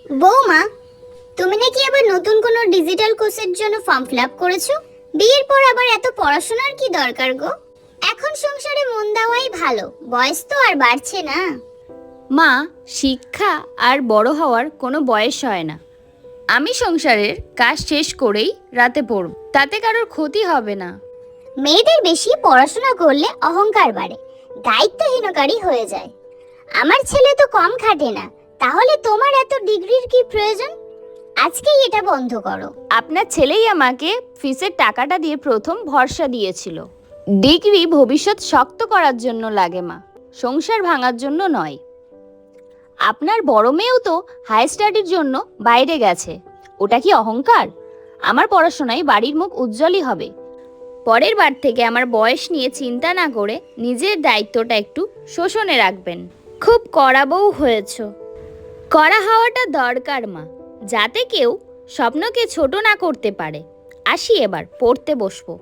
বৌমা, তুমি নাকি আবার নতুন কোনো ডিজিটাল কোর্সের জন্য ফর্ম ফিল আপ করেছো? বিয়ের পর আবার এত পড়াশোনার কি দরকার গো? এখন সংসারে মন দেওয়াই ভালো, বয়স তো আর বাড়ছে না। মা, শিক্ষা আর বড় হওয়ার কোনো বয়স হয় না। আমি সংসারের কাজ শেষ করেই রাতে পড়ব, তাতে কারোর ক্ষতি হবে না। মেয়েদের বেশি পড়াশোনা করলে অহংকার বাড়ে, দায়িত্বহীনকারী হয়ে যায়। আমার ছেলে তো কম খাটে না, তাহলে তোমার এত ডিগ্রির কি প্রয়োজন? আজকেই এটা বন্ধ করো। আপনার ছেলেই আমাকে ফিসের টাকাটা দিয়ে প্রথম ভরসা দিয়েছিল। ডিগ্রি ভবিষ্যৎ শক্ত করার জন্য লাগে মা, সংসার ভাঙার জন্য নয়। আপনার বড় মেয়েও তো হাই স্টাডির জন্য বাইরে গেছে, ওটা কি অহংকার? আমার পড়াশোনায় বাড়ির মুখ উজ্জ্বলই হবে। পরের বার থেকে আমার বয়স নিয়ে চিন্তা না করে নিজের দায়িত্বটা একটু শোষণে রাখবেন। খুব কড়া বউ হয়েছ। কড়া হওয়াটা দরকার মা, যাতে কেউ স্বপ্নকে ছোট না করতে পারে। আসি, এবার পড়তে বসবো।